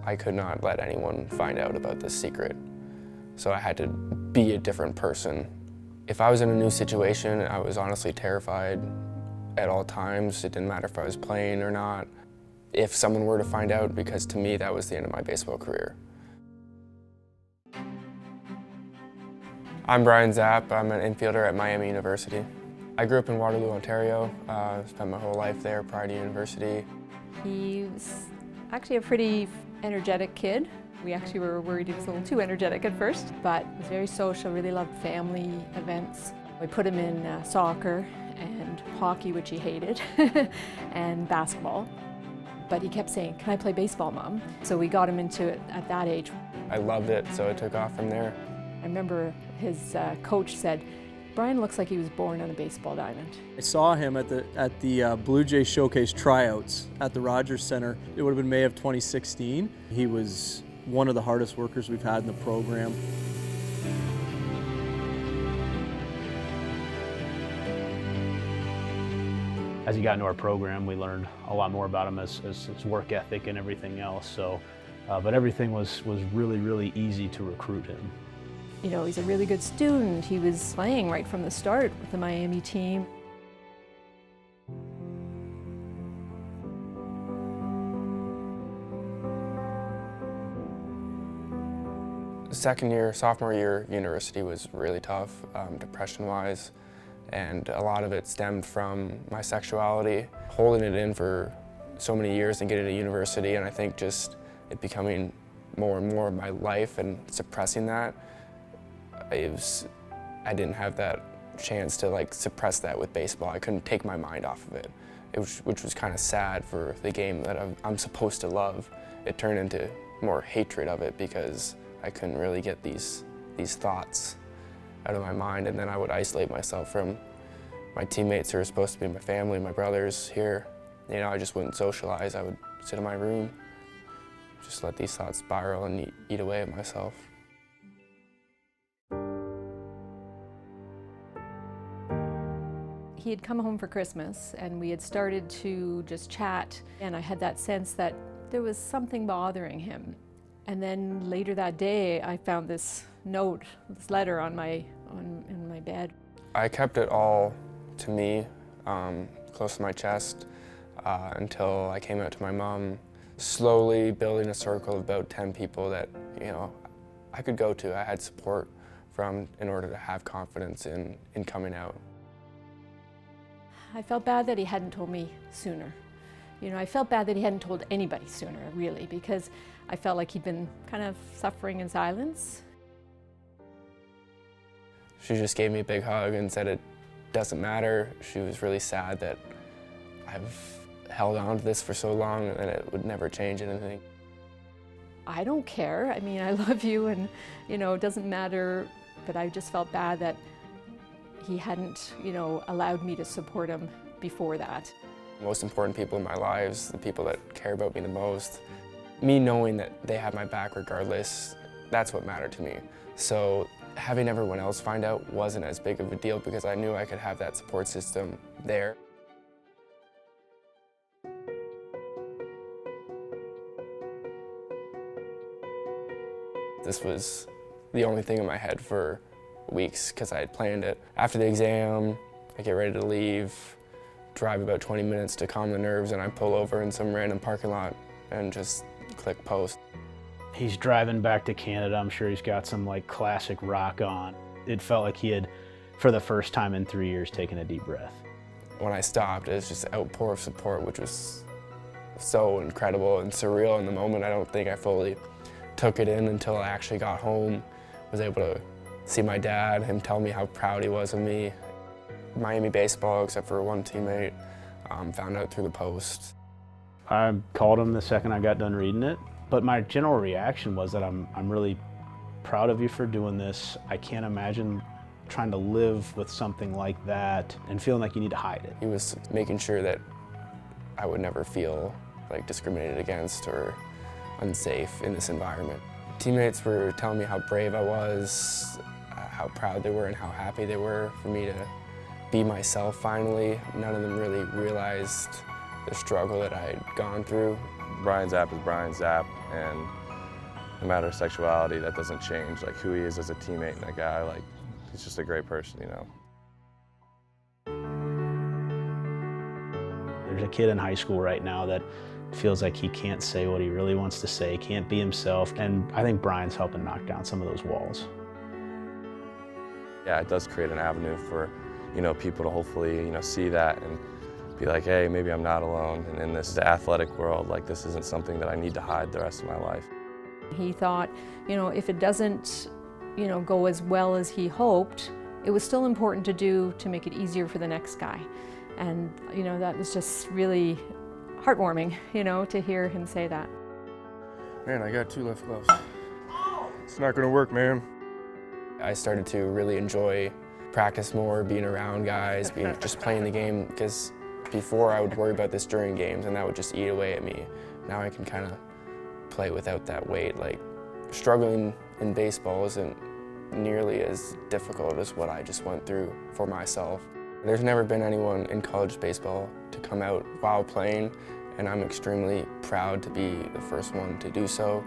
I could not let anyone find out about this secret. So I had to be a different person. If I was in a new situation, I was honestly terrified at all times. It didn't matter if I was playing or not. If someone were to find out, because to me that was the end of my baseball career. I'm Brian Zapp. I'm an infielder at Miami University. I grew up in Waterloo, Ontario. Spent my whole life there prior to university. He was actually a pretty energetic kid. We actually were worried he was a little too energetic at first, but he was very social, really loved family events. We put him in soccer and hockey, which he hated, and basketball. But he kept saying, "Can I play baseball, Mom?" So we got him into it at that age. I loved it, so it took off from there. I remember his coach said, "Brian looks like he was born on a baseball diamond." I saw him at the Blue Jays Showcase tryouts at the Rogers Center. It would have been May of 2016. He was one of the hardest workers we've had in the program. As he got into our program, we learned a lot more about him as his work ethic and everything else. So, but everything was really, really easy to recruit him. You know, he's a really good student. He was playing right from the start with the Miami team. Second year, sophomore year, university was really tough, depression-wise, and a lot of it stemmed from my sexuality. Holding it in for so many years and getting to university, and I think just it becoming more and more of my life and suppressing that, I didn't have that chance to suppress that with baseball. I couldn't take my mind off of it, which was kind of sad for the game that I'm supposed to love. It turned into more hatred of it because I couldn't really get these thoughts out of my mind, and then I would isolate myself from my teammates who are supposed to be my family, my brothers here. You know, I just wouldn't socialize. I would sit in my room, just let these thoughts spiral and eat away at myself. He had come home for Christmas and we had started to just chat, and I had that sense that there was something bothering him. And then later that day, I found this note, this letter in my bed. I kept it all to me, close to my chest, until I came out to my mom, slowly building a circle of about 10 people that, you know, I could go to. I had support from in order to have confidence in coming out. I felt bad that he hadn't told me sooner. You know, I felt bad that he hadn't told anybody sooner, really, because I felt like he'd been kind of suffering in silence. She just gave me a big hug and said it doesn't matter. She was really sad that I've held on to this for so long and it would never change anything. I don't care. I mean, I love you and, you know, it doesn't matter, but I just felt bad that he hadn't, you know, allowed me to support him before that. The most important people in my lives, the people that care about me the most, me knowing that they have my back regardless, that's what mattered to me. So having everyone else find out wasn't as big of a deal because I knew I could have that support system there. This was the only thing in my head for weeks because I had planned it. After the exam, I get ready to leave, drive about 20 minutes to calm the nerves, and I pull over in some random parking lot and just click post. He's driving back to Canada. I'm sure he's got some classic rock on. It felt like he had, for the first time in 3 years, taken a deep breath. When I stopped, it was just an outpour of support, which was so incredible and surreal in the moment. I don't think I fully took it in until I actually got home, was able to see my dad, him tell me how proud he was of me. Miami baseball, except for one teammate, found out through the post. I called him the second I got done reading it, but my general reaction was that I'm really proud of you for doing this. I can't imagine trying to live with something like that and feeling like you need to hide it. He was making sure that I would never feel discriminated against or unsafe in this environment. Teammates were telling me how brave I was, how proud they were and how happy they were for me to be myself finally. None of them really realized the struggle that I had gone through. Brian Zapp is Brian Zapp, and no matter sexuality, that doesn't change. Like who he is as a teammate and a guy, like he's just a great person, you know. There's a kid in high school right now that feels like he can't say what he really wants to say, can't be himself, and I think Brian's helping knock down some of those walls. Yeah, it does create an avenue for, you know, people to hopefully, you know, see that and be like, hey, maybe I'm not alone, and in this athletic world, like this isn't something that I need to hide the rest of my life. He thought, you know, if it doesn't, you know, go as well as he hoped, it was still important to do to make it easier for the next guy. And, you know, that was just really heartwarming, you know, to hear him say that. Man, I got 2 left gloves. It's not gonna work, man. I started to really enjoy practice more, being around guys, just playing the game, because before I would worry about this during games and that would just eat away at me. Now I can kind of play without that weight. Like, struggling in baseball isn't nearly as difficult as what I just went through for myself. There's never been anyone in college baseball to come out while playing, and I'm extremely proud to be the first one to do so.